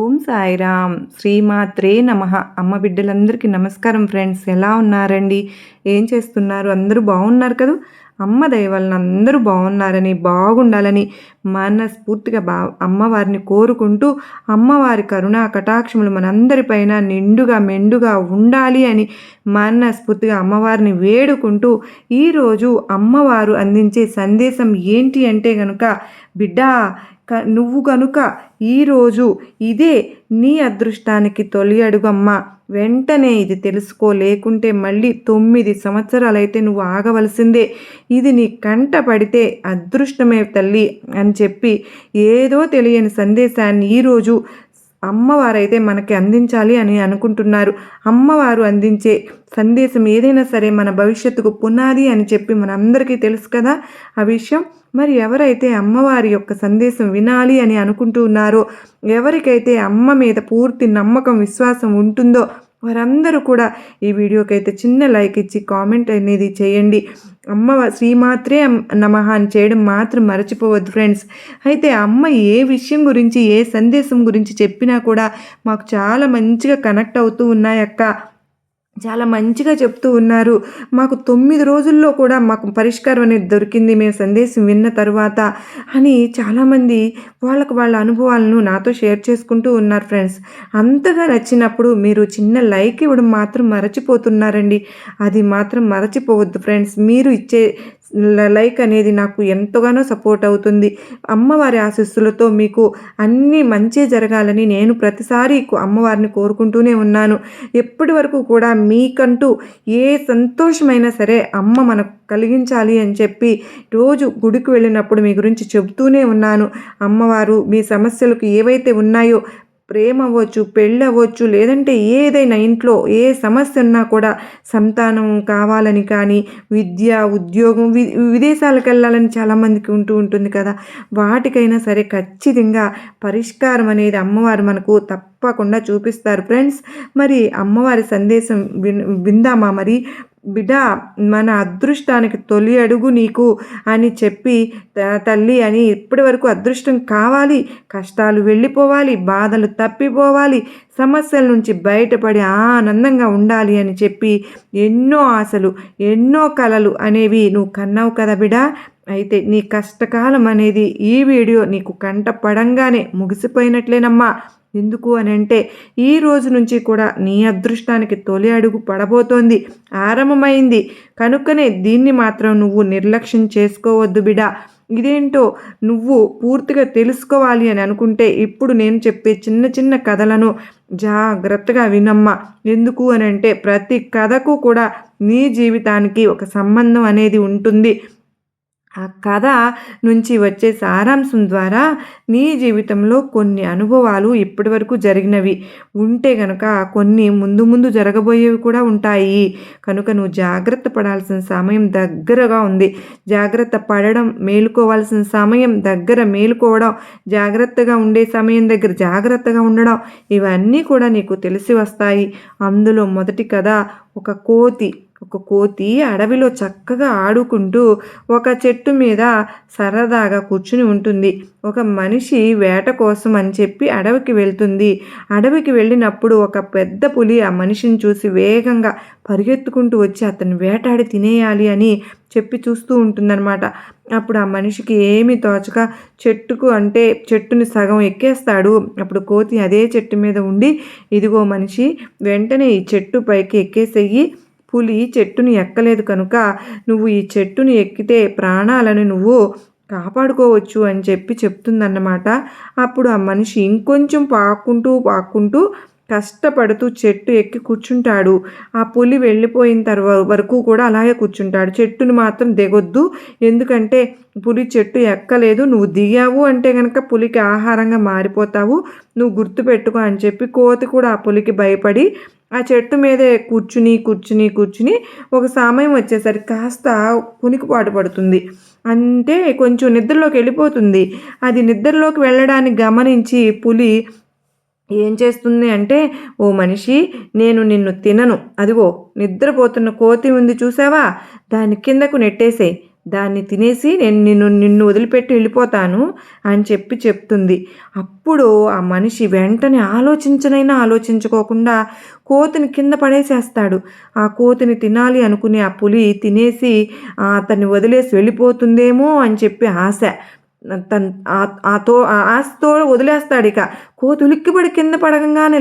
ఓం సాయిరామ్ శ్రీమాత్రే నమః. అమ్మ బిడ్డలందరికీ నమస్కారం ఫ్రెండ్స్. ఎలా ఉన్నారండి? ఏం చేస్తున్నారు? అందరూ బాగున్నారు కదా? అమ్మ దయ వలన అందరూ బాగున్నారని, బాగుండాలని మనస్ఫూర్తిగా అమ్మవారిని కోరుకుంటూ, అమ్మవారి కరుణా కటాక్షములు మనందరిపైన నిండుగా మెండుగా ఉండాలి అని మనస్ఫూర్తిగా అమ్మవారిని వేడుకుంటూ, ఈరోజు అమ్మవారు అందించే సందేశం ఏంటి అంటే గనుక, బిడ్డా నువ్వు కనుక ఈరోజు ఇదే నీ అదృష్టానికి తొలి అడుగమ్మా. వెంటనే ఇది తెలుసుకో, లేకుంటే మళ్ళీ 9 సంవత్సరాలైతే నువ్వు ఆగవలసిందే. ఇది నీ కంట పడితే అదృష్టమే తల్లి అని చెప్పి ఏదో తెలియని సందేశాన్ని ఈరోజు అమ్మవారైతే మనకి అందించాలి అని అనుకుంటున్నారు. అమ్మవారు అందించే సందేశం ఏదైనా సరే మన భవిష్యత్తుకు పునాది అని చెప్పి మనందరికీ తెలుసు కదా ఆ విషయం. మరి ఎవరైతే అమ్మవారి యొక్క సందేశం వినాలి అని అనుకుంటున్నారో, ఎవరికైతే అమ్మ మీద పూర్తి నమ్మకం విశ్వాసం ఉంటుందో వారందరూ కూడా ఈ వీడియోకైతే చిన్న లైక్ ఇచ్చి కామెంట్ అనేది చేయండి. శ్రీమాత్రే నమః అని చేయడం మాత్రం మర్చిపోవద్దు ఫ్రెండ్స్. అయితే అమ్మ ఏ విషయం గురించి ఏ సందేశం గురించి చెప్పినా కూడా మాకు చాలా మంచిగా కనెక్ట్ అవుతూ ఉన్నాయక్క, చాలా మంచిగా చెప్తూ ఉన్నారు. మాకు 9 రోజుల్లో కూడా మాకు పరిష్కారం అనేది దొరికింది మేము సందేశం విన్న తర్వాత అని చాలామంది వాళ్ళ అనుభవాలను నాతో షేర్ చేసుకుంటూ ఉన్నారు ఫ్రెండ్స్. అంతగా నచ్చినప్పుడు మీరు చిన్న లైక్ ఇవ్వడం మాత్రం మరచిపోతున్నారండి. అది మాత్రం మరచిపోవద్దు ఫ్రెండ్స్. మీరు ఇచ్చే లైక్ అనేది నాకు ఎంతగానో సపోర్ట్ అవుతుంది. అమ్మవారి ఆశీస్సులతో మీకు అన్నీ మంచి జరగాలని నేను ప్రతిసారి అమ్మవారిని కోరుకుంటూనే ఉన్నాను. ఎప్పటి వరకు కూడా మీకంటూ ఏ సంతోషమైనా సరే అమ్మ మనకు కలిగించాలి అని చెప్పి రోజు గుడికి వెళ్ళినప్పుడు మీ గురించి చెబుతూనే ఉన్నాను. అమ్మవారు మీ సమస్యలకు ఏవైతే ఉన్నాయో, ప్రేమ అవ్వచ్చు, పెళ్ళి అవ్వచ్చు, లేదంటే ఏదైనా ఇంట్లో ఏ సమస్య ఉన్నా కూడా, సంతానం కావాలని కానీ, విద్య ఉద్యోగం విదేశాలకు వెళ్ళాలని చాలామందికి ఉంటుంది కదా, వాటికైనా సరే ఖచ్చితంగా పరిష్కారం అనేది అమ్మవారు మనకు తప్పకుండా చూపిస్తారు ఫ్రెండ్స్. మరి అమ్మవారి సందేశం విందామా? మరి బిడ్డ, మన అదృష్టానికి తొలి అడుగు నీకు అని చెప్పి, తల్లి అని ఇప్పటి వరకు అదృష్టం కావాలి, కష్టాలు వెళ్ళిపోవాలి, బాధలు తప్పిపోవాలి, సమస్యల నుంచి బయటపడి ఆనందంగా ఉండాలి అని చెప్పి ఎన్నో ఆశలు, ఎన్నో కలలు అనేవి నువ్వు కన్నావు కదా బిడ్డ. అయితే నీ కష్టకాలం అనేది ఈ వీడియో నీకు కంట పడంగానే ముగిసిపోయినట్లేనమ్మా. ఎందుకు అని అంటే, ఈ రోజు నుంచి కూడా నీ అదృష్టానికి తొలి అడుగు పడబోతోంది, ఆరంభమైంది. కనుకనే దీన్ని మాత్రం నువ్వు నిర్లక్ష్యం చేసుకోవద్దు బిడ్డ. ఇదేంటో నువ్వు పూర్తిగా తెలుసుకోవాలి అని అనుకుంటే ఇప్పుడు నేను చెప్పే చిన్న చిన్న కథలను జాగ్రత్తగా వినమ్మా. ఎందుకు అని అంటే, ప్రతి కథకు కూడా నీ జీవితానికి ఒక సంబంధం అనేది ఉంటుంది. ఆ కథ నుంచి వచ్చే సారాంశం ద్వారా నీ జీవితంలో కొన్ని అనుభవాలు ఇప్పటి వరకు జరిగినవి ఉంటే గనక కొన్ని ముందు ముందు జరగబోయేవి కూడా ఉంటాయి. కనుక నువ్వు జాగ్రత్త పడాల్సిన సమయం దగ్గరగా ఉంది. జాగ్రత్త పడడం, మేలుకోవాల్సిన సమయం దగ్గర మేలుకోవడం, జాగ్రత్తగా ఉండే సమయం దగ్గర జాగ్రత్తగా ఉండడం, ఇవన్నీ కూడా నీకు తెలిసి వస్తాయి. అందులో మొదటి కథ, ఒక కోతి అడవిలో చక్కగా ఆడుకుంటూ ఒక చెట్టు మీద సరదాగా కూర్చుని ఉంటుంది. ఒక మనిషి వేట కోసం అని చెప్పి అడవికి వెళ్తుంది. అడవికి వెళ్ళినప్పుడు ఒక పెద్ద పులి ఆ మనిషిని చూసి వేగంగా పరిగెత్తుకుంటూ వచ్చి అతన్ని వేటాడి తినేయాలి అని చెప్పి చూస్తూ ఉంటుందన్నమాట. అప్పుడు ఆ మనిషికి ఏమీ తోచక చెట్టుని సగం ఎక్కేస్తాడు. అప్పుడు కోతి అదే చెట్టు మీద ఉండి, ఇదిగో మనిషి, వెంటనే ఈ చెట్టు పైకి ఎక్కేసేయి. పులి చెట్టుని ఎక్కలేదు కనుక నువ్వు ఈ చెట్టుని ఎక్కితే ప్రాణాలను నువ్వు కాపాడుకోవచ్చు అని చెప్పి చెప్తుందన్నమాట. అప్పుడు ఆ మనిషి ఇంకొంచెం పాక్కుంటూ కష్టపడుతూ చెట్టు ఎక్కి కూర్చుంటాడు. ఆ పులి వెళ్ళిపోయిన వరకు కూడా అలాగే కూర్చుంటాడు. చెట్టుని మాత్రం దిగొద్దు, ఎందుకంటే పులి చెట్టు ఎక్కలేదు, నువ్వు దిగావు అంటే కనుక పులికి ఆహారంగా మారిపోతావు, నువ్వు గుర్తుపెట్టుకో అని చెప్పి కోతి కూడా ఆ పులికి భయపడి ఆ చెట్టు మీదే కూర్చుని ఒక సమయం వచ్చేసరికి కాస్త కునికిపాటు పడుతుంది. అంటే కొంచెం నిద్రలోకి వెళ్ళిపోతుంది. అది నిద్రలోకి వెళ్ళడానికి గమనించి పులి ఏం చేస్తుంది అంటే, ఓ మనిషి, నేను నిన్ను తినను, అదిగో నిద్రపోతున్న కోతి ఉంది చూసావా, దాని కిందకు నెట్టేసేయి, దాన్ని తినేసి నేను నిన్ను వదిలిపెట్టి వెళ్ళిపోతాను అని చెప్తుంది. అప్పుడు ఆ మనిషి వెంటనే ఆలోచించుకోకుండా కోతిని కింద పడేసేస్తాడు. ఆ కోతిని తినాలి అనుకునే ఆ పులి తినేసి అతన్ని వదిలేసి వెళ్ళిపోతుందేమో అని చెప్పి ఆశ. తన్ ఆ ఆశతో వదిలేస్తాడిక. కోతి ఉలిక్కిపడి కింద పడగంగానే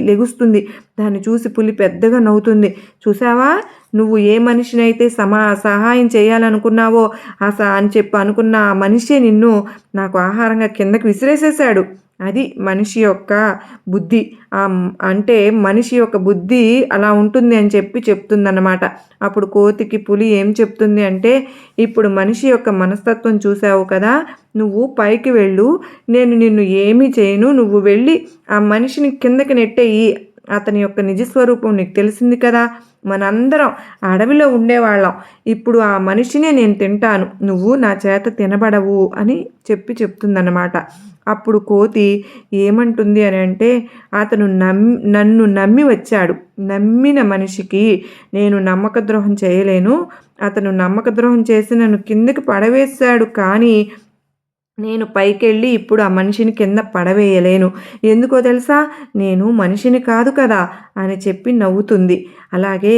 లెగుస్తుంది. దాన్ని చూసి పులి పెద్దగా నవ్వుతుంది. చూసావా, నువ్వు ఏ మనిషినైతే సహాయం చేయాలనుకున్నావో అని చెప్పి అనుకున్న ఆ మనిషే నిన్ను నాకు ఆహారంగా కిందకి విసిరేసేసాడు. అది మనిషి యొక్క బుద్ధి. అంటే మనిషి యొక్క బుద్ధి అలా ఉంటుంది అని చెప్తుందన్నమాట. అప్పుడు కోతికి పులి ఏం చెప్తుంది అంటే, ఇప్పుడు మనిషి యొక్క మనస్తత్వం చూసావు కదా, నువ్వు పైకి వెళ్ళు, నేను నిన్ను ఏమీ చేయను, నువ్వు వెళ్ళి ఆ మనిషిని కిందకి నెట్టేయి, అతని యొక్క నిజస్వరూపం నీకు తెలిసింది కదా, మనందరం అడవిలో ఉండేవాళ్ళం, ఇప్పుడు ఆ మనిషినే నేను తింటాను, నువ్వు నా చేత తినబడవు అని చెప్తుందన్నమాట. అప్పుడు కోతి ఏమంటుంది అని అంటే, అతను నన్ను నమ్మి వచ్చాడు, నమ్మిన మనిషికి నేను నమ్మకద్రోహం చేయలేను, అతను నమ్మకద్రోహం చేసి నన్ను కిందకి పడవేశాడు, కానీ నేను పైకెళ్ళి ఇప్పుడు ఆ మనిషిని కింద పడవేయలేను, ఎందుకో తెలుసా, నేను మనిషిని కాదు కదా అని చెప్పి నవ్వుతుంది. అలాగే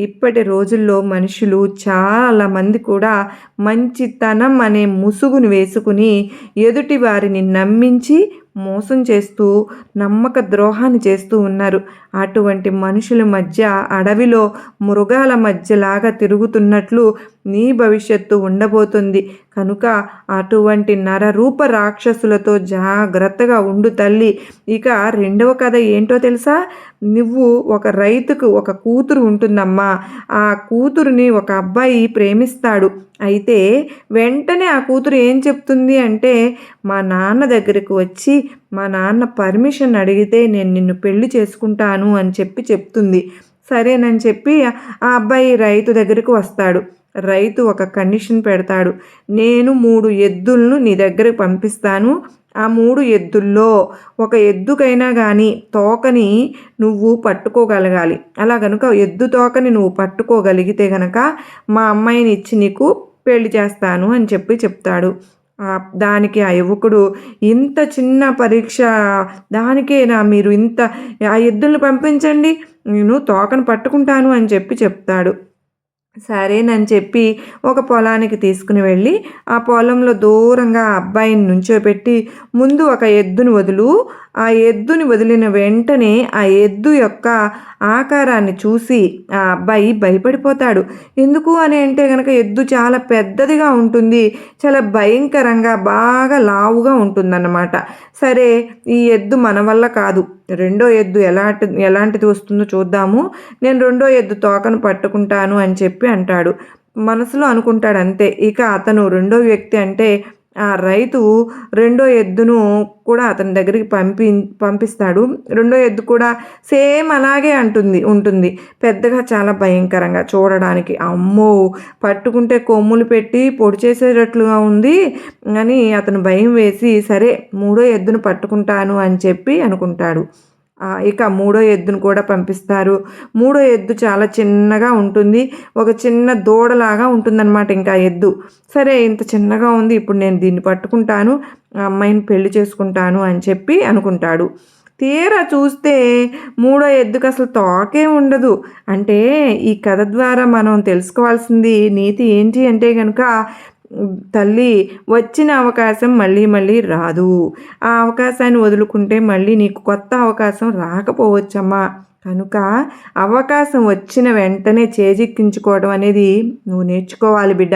ఇప్పటి రోజుల్లో మనుషులు చాలామంది కూడా మంచితనం అనే ముసుగును వేసుకుని ఎదుటి వారిని నమ్మించి మోసం చేస్తూ నమ్మక ద్రోహాన్ని చేస్తూ ఉన్నారు. అటువంటి మనుషుల మధ్య అడవిలో మృగాల మధ్యలాగా తిరుగుతున్నట్లు నీ భవిష్యత్తు ఉండబోతుంది. కనుక అటువంటి నరరూప రాక్షసులతో జాగ్రత్తగా ఉండు తల్లి. ఇక రెండవ కథ ఏంటో తెలుసా, నువ్వు ఒక రైతుకు ఒక కూతురు ఉంటుందమ్మా, ఆ కూతురుని ఒక అబ్బాయి ప్రేమిస్తాడు. అయితే వెంటనే ఆ కూతురు ఏం చెప్తుంది అంటే, మా నాన్న దగ్గరికి వచ్చి మా నాన్న పర్మిషన్ అడిగితే నేను నిన్ను పెళ్లి చేసుకుంటాను అని చెప్తుంది. సరేనని చెప్పి ఆ అబ్బాయి రైతు దగ్గరికి వస్తాడు. రైతు ఒక కండిషన్ పెడతాడు, నేను 3 ఎద్దులను నీ దగ్గరికి పంపిస్తాను, ఆ 3 ఎద్దుల్లో ఒక ఎద్దుకైనా కానీ తోకని నువ్వు పట్టుకోగలగాలి, అలా గనుక ఎద్దు తోకని నువ్వు పట్టుకోగలిగితే గనక మా అమ్మాయిని ఇచ్చి నీకు పెళ్లి చేస్తాను అని చెప్తాడు. దానికి ఆ యువకుడు, ఇంత చిన్న పరీక్ష దానికేనా మీరు ఇంత, ఆ ఎద్దుల్ని పంపించండి, నేను తోకను పట్టుకుంటాను అని చెప్తాడు. సరేనని చెప్పి ఒక పొలానికి తీసుకుని వెళ్ళి ఆ పొలంలో దూరంగా ఆ అబ్బాయిని నుంచోబెట్టి, ముందు ఒక ఎద్దుని వదులు, ఆ ఎద్దుని వదిలిన వెంటనే ఆ ఎద్దు యొక్క ఆకారాన్ని చూసి ఆ అబ్బాయి భయపడిపోతాడు. ఎందుకు అని అంటే కనుక ఎద్దు చాలా పెద్దదిగా ఉంటుంది, చాలా భయంకరంగా బాగా లావుగా ఉంటుందన్నమాట. సరే, ఈ ఎద్దు మన వల్ల కాదు, రెండో ఎద్దు ఎలాంటిది వస్తుందో చూద్దాము, నేను రెండో ఎద్దు తోకను పట్టుకుంటాను అని చెప్పి అంటాడు. మనసులో అనుకుంటాడు అంతే. ఇక అతను రెండో వ్యక్తి అంటే ఆ రైతు రెండో ఎద్దును కూడా అతని దగ్గరికి పంపిస్తాడు. రెండో ఎద్దు కూడా సేమ్ అలాగే ఉంటుంది, పెద్దగా చాలా భయంకరంగా చూడడానికి. అమ్మో, పట్టుకుంటే కొమ్ములు పెట్టి పొడి చేసేటట్లుగా ఉంది అని అతను భయం వేసి, సరే 3వ ఎద్దును పట్టుకుంటాను అని చెప్పి అనుకుంటాడు. ఇక 3వ ఎద్దును కూడా పంపిస్తారు. 3వ ఎద్దు చాలా చిన్నగా ఉంటుంది, ఒక చిన్న దూడలాగా ఉంటుందన్నమాట. ఇంకా ఎద్దు, సరే ఇంత చిన్నగా ఉంది, ఇప్పుడు నేను దీన్ని పట్టుకుంటాను, ఆ అమ్మాయిని పెళ్లి చేసుకుంటాను అని చెప్పి అనుకుంటాడు. తీరా చూస్తే 3వ ఎద్దుకు అసలు తోకే ఉండదు. అంటే ఈ కథ ద్వారా మనం తెలుసుకోవాల్సింది నీతి ఏంటి అంటే కనుక, తల్లి, వచ్చిన అవకాశం మళ్ళీ మళ్ళీ రాదు, ఆ అవకాశాన్ని వదులుకుంటే మళ్ళీ నీకు కొత్త అవకాశం రాకపోవచ్చమ్మా, కనుక అవకాశం వచ్చిన వెంటనే చేజిక్కించుకోవడం అనేది నువ్వు నేర్చుకోవాలి బిడ్డ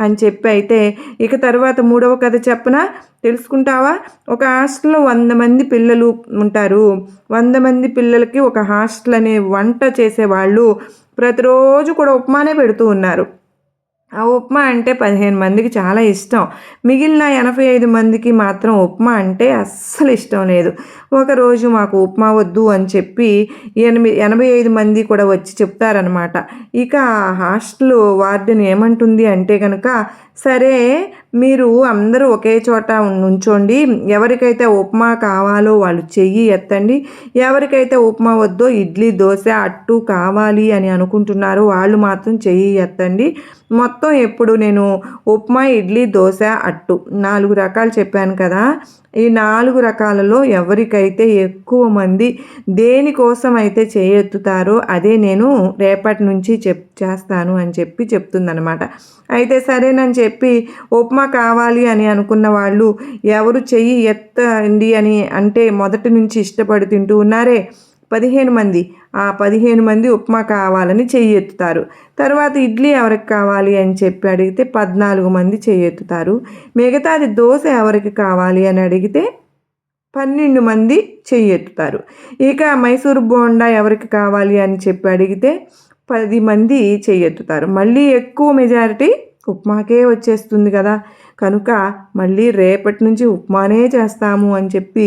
అని చెప్పి, అయితే ఇక తర్వాత 3వ కథ చెప్పనా, తెలుసుకుంటావా? ఒక హాస్టల్లో 100 మంది పిల్లలు ఉంటారు. 100 మంది పిల్లలకి ఒక హాస్టల్ అనే వంట చేసేవాళ్ళు ప్రతిరోజు కూడా ఉప్మానే పెడుతూ ఉన్నారు. ఆ ఉప్మా అంటే 15 మందికి చాలా ఇష్టం, మిగిలిన 85 మందికి మాత్రం ఉప్మా అంటే అస్సలు ఇష్టం లేదు. ఒకరోజు మాకు ఉప్మా వద్దు అని చెప్పి 85 మంది కూడా వచ్చి చెప్తారనమాట. ఇక హాస్టల్ వార్డెన్ ఏమంటుంది అంటే కనుక, సరే మీరు అందరూ ఒకే చోట నుంచోండి. ఎవరికైతే ఉప్మా కావాలో వాళ్ళు చెయ్యి ఎత్తండి. ఎవరికైతే ఉప్మా వద్దో ఇడ్లీ, దోస, అట్టు కావాలి అని అనుకుంటున్నారో వాళ్ళు మాత్రం చెయ్యి ఎత్తండి. మొత్తం ఎప్పుడు నేను ఉప్మా, ఇడ్లీ, దోస, అట్టు 4 రకాలు చెప్పాను కదా! ఈ 4 రకాలలో ఎవరికైతే ఎక్కువ మంది దేనికోసం అయితే చేయెత్తుతారో అదే నేను రేపటి నుంచి చేస్తాను అని చెప్పి చెప్తుందనమాట. అయితే సరేనని చెప్పి ఉప్మా కావాలి అని అనుకున్న వాళ్ళు ఎవరు చెయ్యి ఎత్తండి అని అంటే మొదటి నుంచి ఇష్టపడి తింటూ ఉన్నారే 15 మంది. ఆ 15 మంది ఉప్మా కావాలని చెయ్యి ఎత్తుతారు. తర్వాత ఇడ్లీ ఎవరికి కావాలి అని చెప్పి అడిగితే 14 మంది చెయ్యి ఎత్తుతారు. మిగతాది దోస ఎవరికి కావాలి అని అడిగితే 12 మంది చెయ్యి ఎత్తుతారు. ఇక మైసూర్ బోండా ఎవరికి కావాలి అని చెప్పి అడిగితే 10 మంది చెయ్యి ఎత్తుతారు. మళ్ళీ ఎక్కువ మెజారిటీ ఉప్మాకే వచ్చేస్తుంది కదా! కనుక మళ్ళీ రేపటి నుంచి ఉప్మానే చేస్తాము అని చెప్పి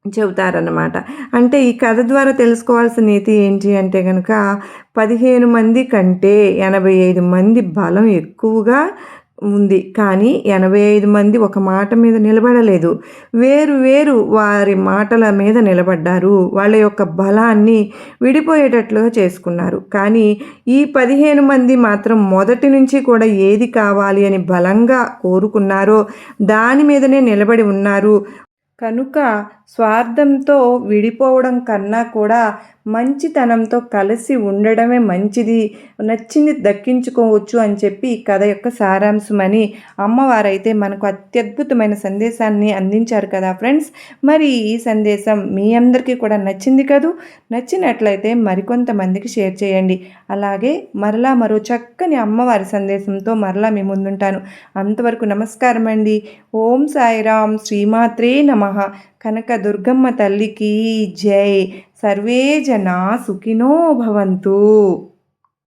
చెబుతారన్నమాట. అంటే ఈ కథ ద్వారా తెలుసుకోవాల్సిన నీతి ఏంటి అంటే గనక 15 మంది కంటే 85 మంది బలం ఎక్కువగా ఉంది. కానీ 85 మంది ఒక మాట మీద నిలబడలేదు. వేరు వేరు వారి మాటల మీద నిలబడ్డారు. వాళ్ళ యొక్క బలాన్ని విడిపోయేటట్లుగా చేసుకున్నారు. కానీ ఈ 15 మంది మాత్రం మొదటి నుంచి కూడా ఏది కావాలి అని బలంగా కోరుకున్నారో దాని మీదనే నిలబడి ఉన్నారు. కనుక స్వార్థంతో విడిపోవడం కన్నా కూడా మంచితనంతో కలిసి ఉండడమే మంచిది, నచ్చింది దక్కించుకోవచ్చు అని చెప్పి ఈ కథ యొక్క సారాంశమని అమ్మవారైతే మనకు అత్యద్భుతమైన సందేశాన్ని అందించారు కదా ఫ్రెండ్స్. మరి ఈ సందేశం మీ అందరికీ కూడా నచ్చింది కదూ. నచ్చినట్లయితే మరికొంతమందికి షేర్ చేయండి. అలాగే మరలా మరో చక్కని అమ్మవారి సందేశంతో మరలా మీ ముందుంటాను. అంతవరకు నమస్కారం అండి. ఓం సాయిరాం. శ్రీమాత్రే నమః. కనక దుర్గమ్మ తల్లికి జై. సర్వే జనా సుఖినో భవంతు.